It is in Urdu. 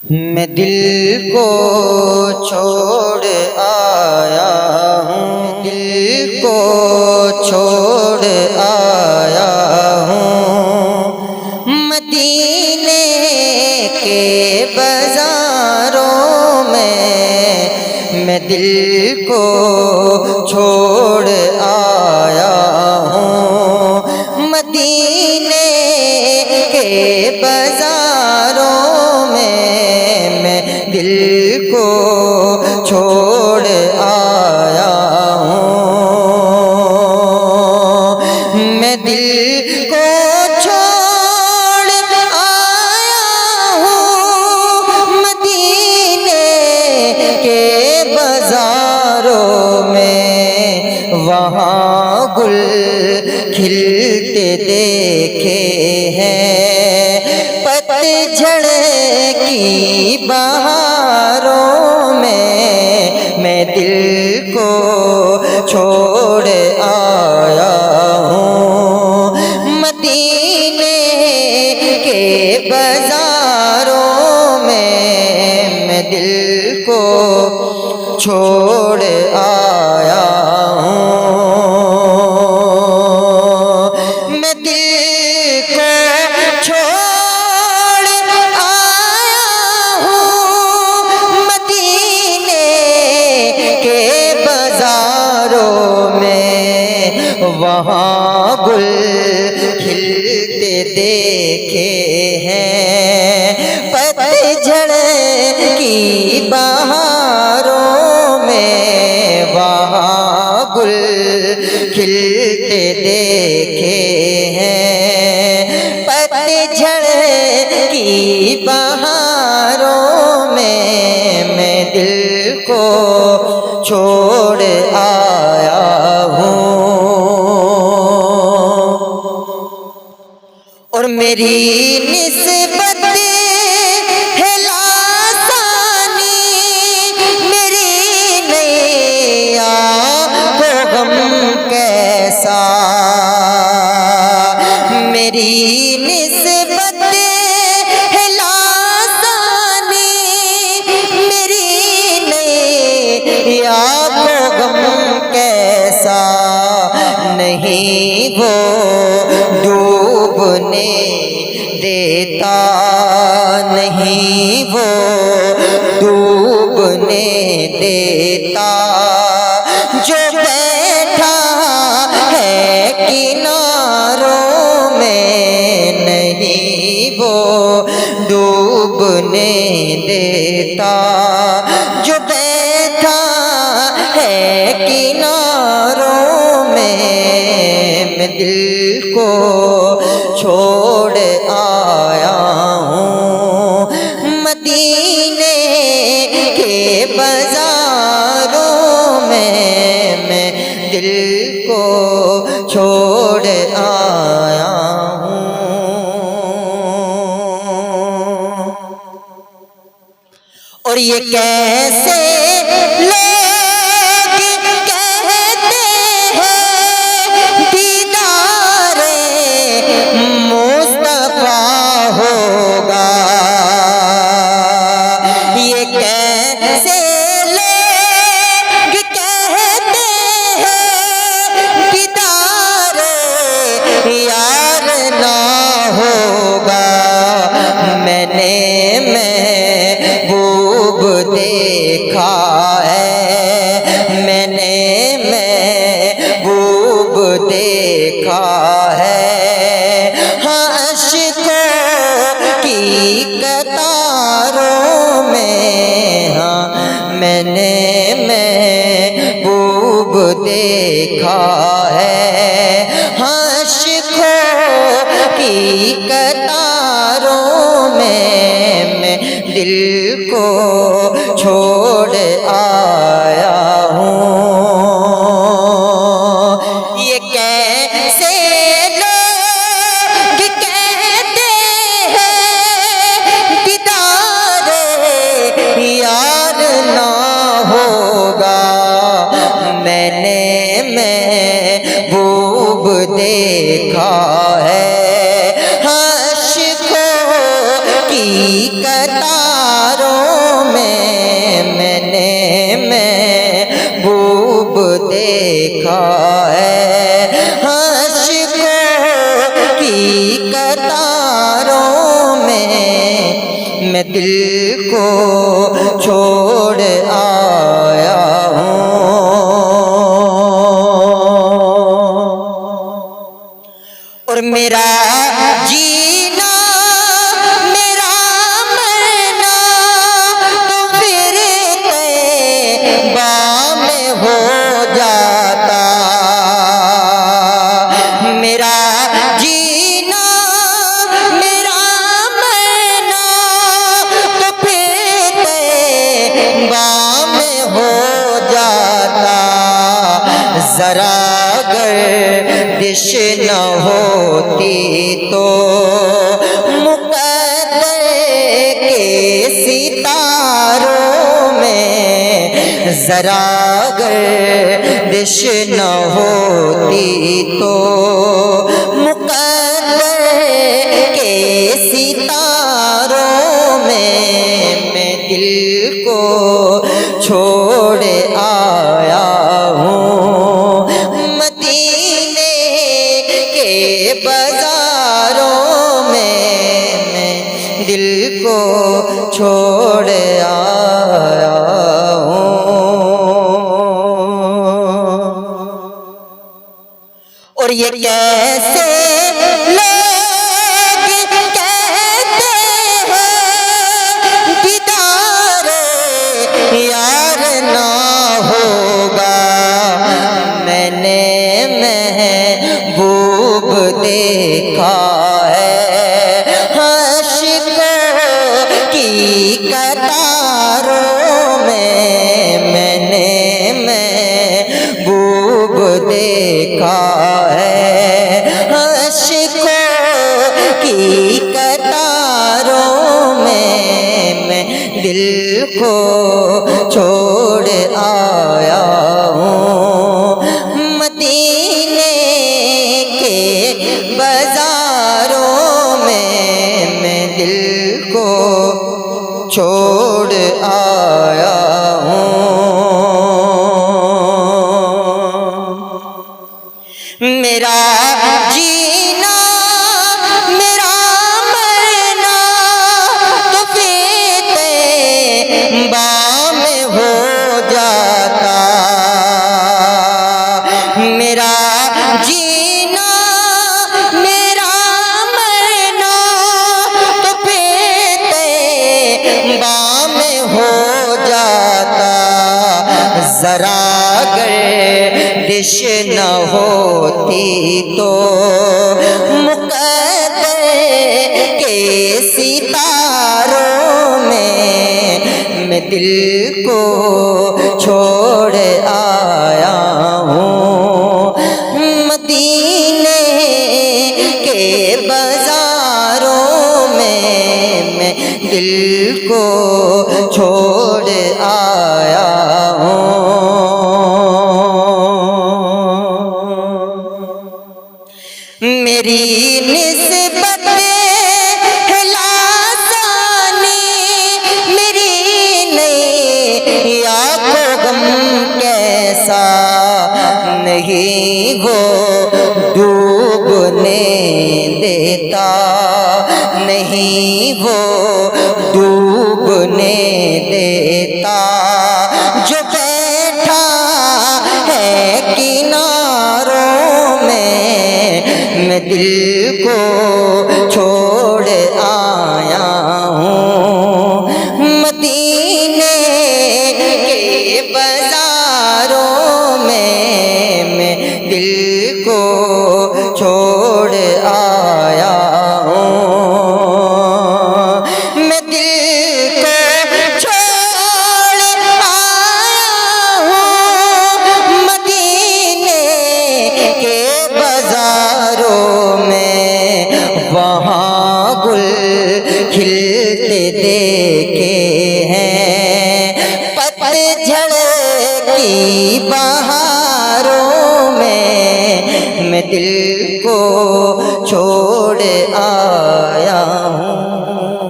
میں دل کو چھوڑ آیا ہوں، دل کو چھوڑ آیا ہوں، مدینے کے بازاروں میں دل کو چھوڑ آیا ہوں، مدینے کے بازاروں میں دل کو چھوڑ آیا ہوں، میں دل کو چھوڑ آیا ہوں، مدینے کے بازاروں میں وہاں گل کھلتے دیکھے ہیں، پتجھڑ کی بہاروں میں دل کو چھوڑ آیا ہوں، مدینے کے بازاروں میں دل کو چھوڑ آیا ہوں، میں دل کو چھوڑ آیا ہوں، مدینے کے بازاروں میں وہاں گل کھلتے دیکھے ہیں، پتجھڑ کی بہاروں میں وہاں گل کھلتے دیکھے ہیں، پتجھڑ کی بہاروں میں دل کو چھوڑ آیا ہوں، اور میری نسبت ہے لاسانی، میری نیا کو غم کیسا، میری نسبت ہے لاسانی، میری نیا کو غم کیسا، نہیں وہ ڈوبنے دیتا، نہیں وہ ڈوبنے دیتا، جو بیٹھا ہے کناروں میں نہیں وہ ڈوبنے دیتا، جو بیٹھا ہے کناروں میں دل کو چھوڑ آیا ہوں، مدینے کے بازاروں میں دل کو چھوڑ آیا ہوں، اور یہ کیسے محبوب دیکھا ہے، میں نے محبوب دیکھا ہے، ہاں عشقوں کی قطاروں میں، ہاں میں نے محبوب دیکھا ہے، ہاں عشقوں کی قطاروں میں دل کو چھوڑ آیا ہوں، یہ کیسے لوگ کہتے ہیں دیدار یار نہ ہوگا، میں نے محبوب دیکھا ہے، عشقوں کی قطار قطاروں میں نے محبوب دیکھا ہے، عاشقوں کی قطاروں میں دل کو چھوڑ آیا ہوں، اور میرا جینا میرا مرنا تو پھر طیبہ میں ہو جاتا، میرا جینا میرا مرنا تو پھر طیبہ میں ہو جاتا، ذرا گردش نہ ہوتی تو مقدر کے ستاروں میں، ذرا گردش نہ ہوتی تو مقدر کے ستاروں میں دل کو چھوڑ آیا ہوں، مدینے کے بازاروں میں دل کو چھوڑ آیا ہوں، اور یہ کیسے لوگ کہتے ہیں دیدار یار نہ ہوگا، میں نے محبوب دیکھا ہے، عاشقوں کی قطاروں میں نے محبوب دیکھا ہے، عاشقوں کی قطاروں میں دل کو چھوڑ آیا ہوں، مدینے کے بازاروں میں دل کو چھوڑ آیا ہوں، میرا جینا میرا مرنا تو پھر طیبہ میں ہو جاتا، میرا جینا میرا مرنا تو پھر طیبہ میں ہو جاتا، ذرا گردش نہ ہوتی تو مقدر کے ستاروں میں دل کو چھوڑ آیا ہوں، مدینے کے بازاروں میں دل کو چھوڑ آیا ہوں، میری نسبت ہے لاسانی میری نہیں یا کو غم کیسا نہیں وہ ڈوبنے دیتا، نہیں وہ ڈوبنے دیتا، جو بیٹھا ہے کناروں میں دل کو چھوڑ آیا ہوں، مدینے کے بازاروں میں دل کو چھوڑ آیا ہوں، میں دل کو چھوڑ آیا ہوں، مدینے کے بازاروں میں وہاں گل کھلتے دیکھے